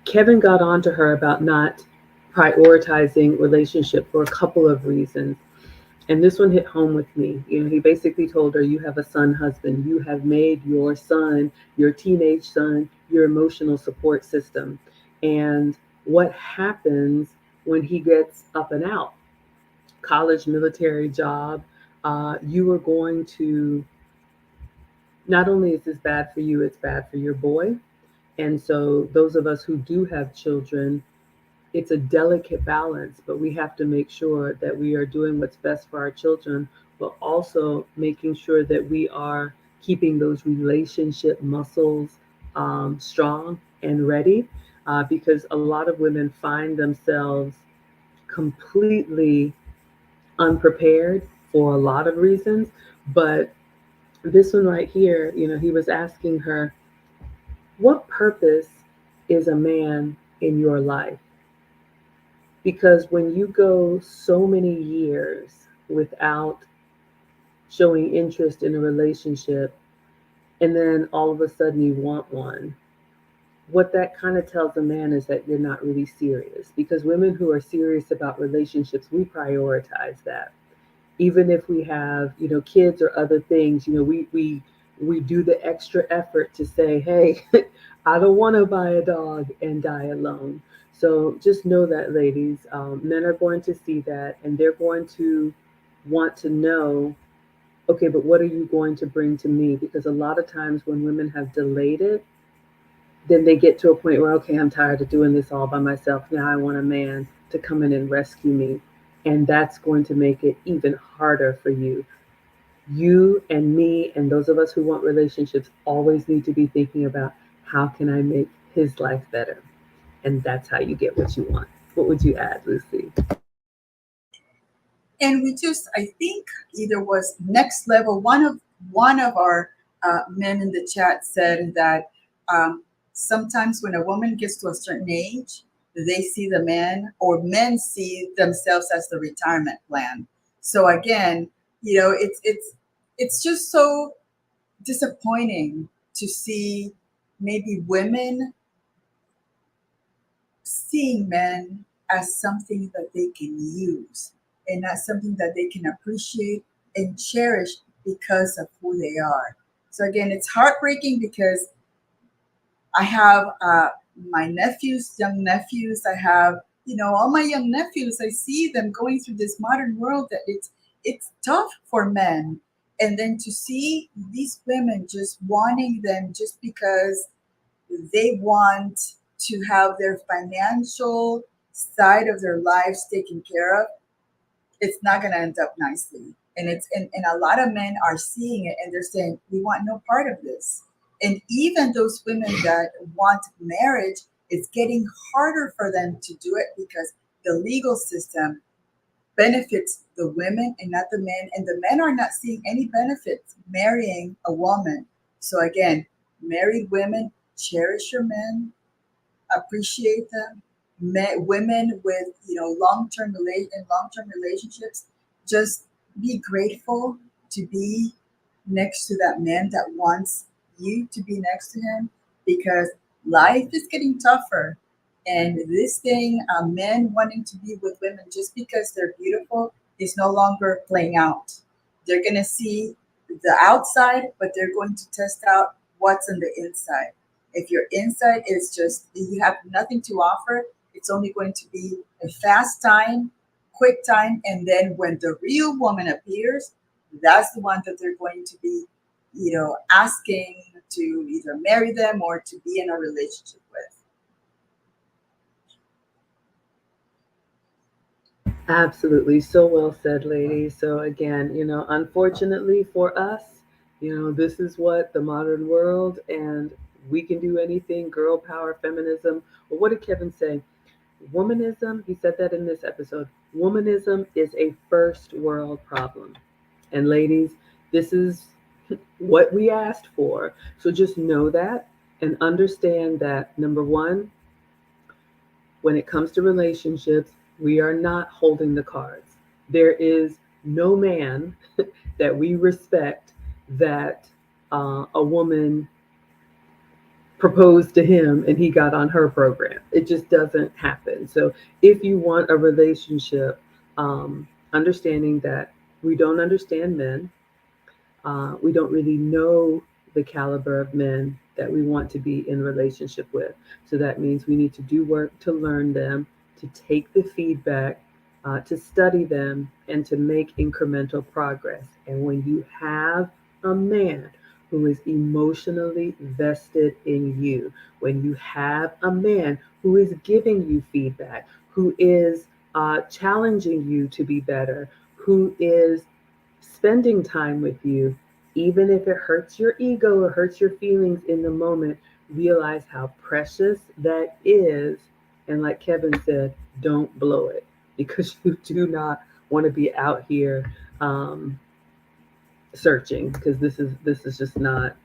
Kevin got on to her about not prioritizing relationship for a couple of reasons. And this one hit home with me. You know, he basically told her, you have a son husband. You have made your son, your teenage son, your emotional support system. And what happens when he gets up and out? College, military job, you are going to, not only is this bad for you, it's bad for your boy. And so, those of us who do have children, it's a delicate balance, but we have to make sure that we are doing what's best for our children, but also making sure that we are keeping those relationship muscles strong and ready. Because a lot of women find themselves completely unprepared for a lot of reasons. But this one right here, you know, he was asking her, what purpose is a man in your life? Because when you go so many years without showing interest in a relationship, and then all of a sudden you want one, what that kind of tells a man is that you're not really serious. Because women who are serious about relationships, we prioritize that. Even if we have, you know, kids or other things, you know, we do the extra effort to say, hey, I don't want to buy a dog and die alone. So just know that, ladies, men are going to see that, and they're going to want to know, okay, but what are you going to bring to me? Because a lot of times when women have delayed it, then they get to a point where, okay, I'm tired of doing this all by myself. Now I want a man to come in and rescue me. And that's going to make it even harder for you. You and me and those of us who want relationships always need to be thinking about, how can I make his life better? And that's how you get what you want. What would you add, Lucy? And we just, I think either was next level. One of our men in the chat said that sometimes when a woman gets to a certain age, they see the men, or men see themselves as the retirement plan. So again, it's just so disappointing to see maybe women seeing men as something that they can use and not something that they can appreciate and cherish because of who they are. So again, it's heartbreaking because I have my nephews, young nephews, I have, all my young nephews, I see them going through this modern world that it's tough for men. And then to see these women just wanting them just because they want to have their financial side of their lives taken care of, it's not going to end up nicely. And a lot of men are seeing it and they're saying, we want no part of this. And even those women that want marriage, it's getting harder for them to do it because the legal system benefits the women and not the men. And the men are not seeing any benefits marrying a woman. So again, married women, cherish your men, appreciate them. Women with long-term relationships, just be grateful to be next to that man that wants you to be next to him, because life is getting tougher. And this thing, men wanting to be with women just because they're beautiful, is no longer playing out. They're going to see the outside, but they're going to test out what's on the inside. If your inside is just, you have nothing to offer, it's only going to be a fast time, quick time. And then when the real woman appears, that's the one that they're going to be, asking to either marry them or to be in a relationship with. Absolutely. So well said, ladies. So again, unfortunately for us, this is what the modern world, and we can do anything, girl power, feminism. But what did Kevin say? Womanism, he said that in this episode. Womanism is a first world problem. And ladies, this is what we asked for. So just know that and understand that number one, when it comes to relationships, we are not holding the cards. There is no man that we respect that a woman proposed to him and he got on her program. It just doesn't happen. So if you want a relationship, understanding that we don't understand men, we don't really know the caliber of men that we want to be in relationship with. So that means we need to do work to learn them, to take the feedback, to study them, and to make incremental progress. And when you have a man who is emotionally vested in you, when you have a man who is giving you feedback, who is challenging you to be better, who is spending time with you, even if it hurts your ego or hurts your feelings in the moment, realize how precious that is. And like Kevin said, don't blow it because you do not want to be out here searching because this is just not,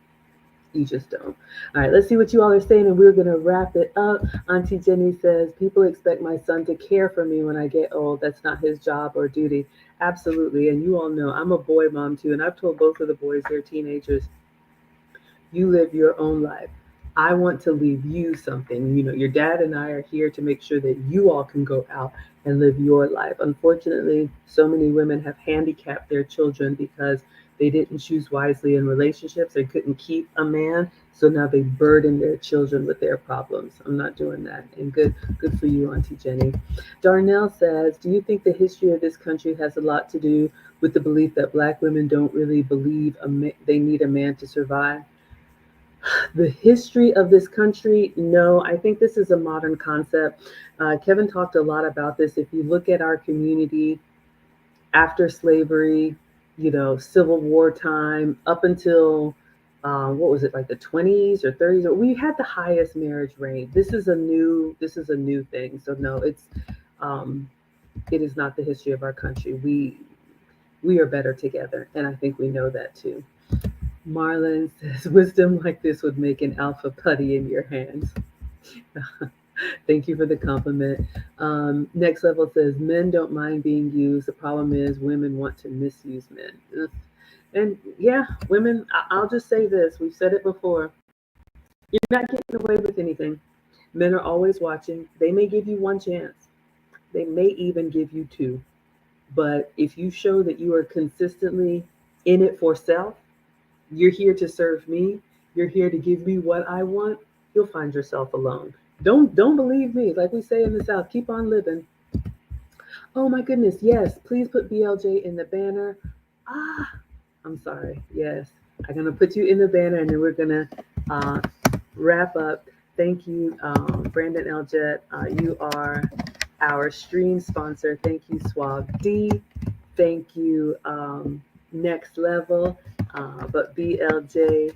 you just don't. All right, let's see what you all are saying, and we're going to wrap it up. Auntie Jenny says, people expect my son to care for me when I get old. That's not his job or duty. Absolutely. And you all know I'm a boy mom too, and I've told both of the boys, they're teenagers, you live your own life. I want to leave you something. Your dad and I are here to make sure that you all can go out and live your life. Unfortunately, so many women have handicapped their children because they didn't choose wisely in relationships. They couldn't keep a man, so now they burden their children with their problems. I'm not doing that. And good for you, Auntie Jenny. Darnell says, do you think the history of this country has a lot to do with the belief that black women don't really believe they need a man to survive? The history of this country, no, I think this is a modern concept. Kevin talked a lot about this. If you look at our community after slavery, Civil War time, up until what was it, like the 20s or 30s? We had the highest marriage rate. This is a new thing. So no, um, it is not the history of our country. We are better together, and I think we know that too. Marlon says, wisdom like this would make an alpha putty in your hands. Thank you for the compliment. Next level says, men don't mind being used. The problem is women want to misuse men. Ugh. And yeah, women, I'll just say this. We've said it before. You're not getting away with anything. Men are always watching. They may give you one chance. They may even give you two. But if you show that you are consistently in it for self, you're here to serve me, you're here to give me what I want, you'll find yourself alone. Don't believe me. Like we say in the South, keep on living. Oh my goodness, yes. Please put BLJ in the banner. Ah, I'm sorry. Yes, I'm gonna put you in the banner, and then we're gonna uh, wrap up. Thank you, Brandon Eljet. You are our stream sponsor. Thank you, Swab D. Thank you, Next Level. But BLJ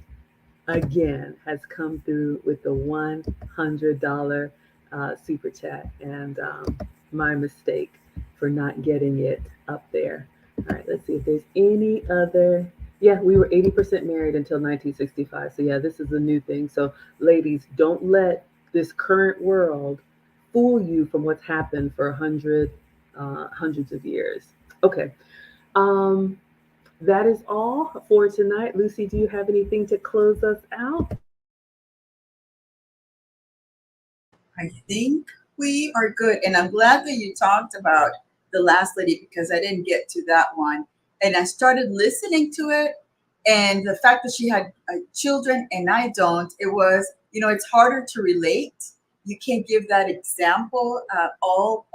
again has come through with the $100 super chat, and my mistake for not getting it up there. All right, let's see if there's any other. Yeah, we were 80% married until 1965. So, yeah, this is a new thing. So, ladies, don't let this current world fool you from what's happened for hundreds of years. Okay. Um, that is all for tonight. Lucy, do you have anything to close us out? I think we are good. And I'm glad that you talked about the last lady because I didn't get to that one. And I started listening to it. And the fact that she had children and I don't, it was, it's harder to relate. You can't give that example all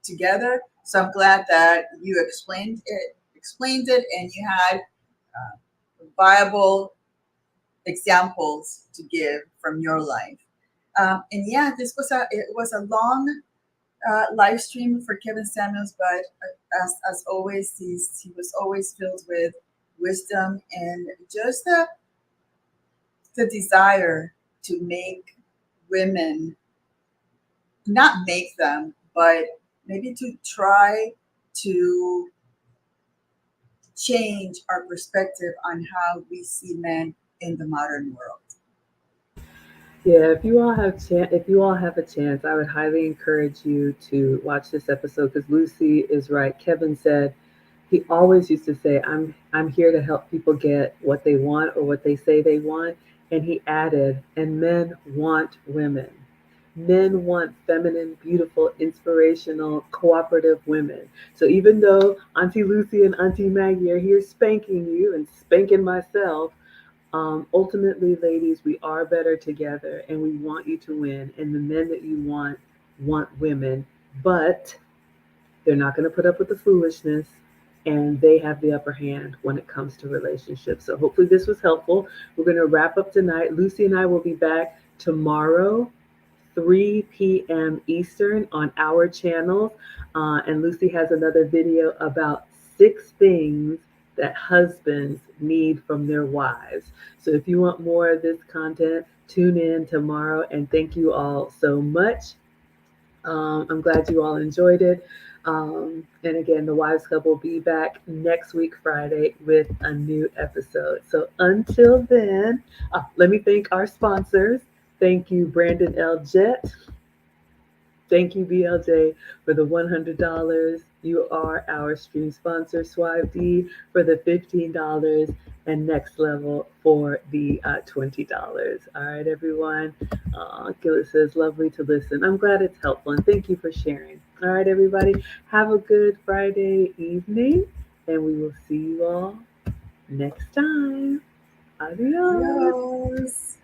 together. So I'm glad that you explained it, and you had viable examples to give from your life. And yeah, it was a long live stream for Kevin Samuels, but as always, he was always filled with wisdom and just the desire to make women, not make them, but maybe to try to change our perspective on how we see men in the modern world. Yeah, if you all have a chance, I would highly encourage you to watch this episode because Lucy is right. Kevin said he always used to say, I'm here to help people get what they want or what they say they want." And he added, "And men want women. Men want feminine, beautiful, inspirational, cooperative women." So even though Auntie Lucy and Auntie Maggie are here spanking you and spanking myself, ultimately, ladies, we are better together and we want you to win. And the men that you want women, but they're not going to put up with the foolishness, and they have the upper hand when it comes to relationships. So hopefully this was helpful. We're going to wrap up tonight. Lucy and I will be back tomorrow, 3 p.m. Eastern on our channels. And Lucy has another video about 6 things that husbands need from their wives. So if you want more of this content, tune in tomorrow. And thank you all so much. I'm glad you all enjoyed it. And again, the Wives Club will be back next week, Friday, with a new episode. So until then, let me thank our sponsors. Thank you, Brandon L. Jett. Thank you, BLJ, for the $100. You are our stream sponsor. Swipe D for the $15, and Next Level for the $20. All right, everyone. Gillis says, lovely to listen. I'm glad it's helpful, and thank you for sharing. All right, everybody. Have a good Friday evening, and we will see you all next time. Adios. Adios.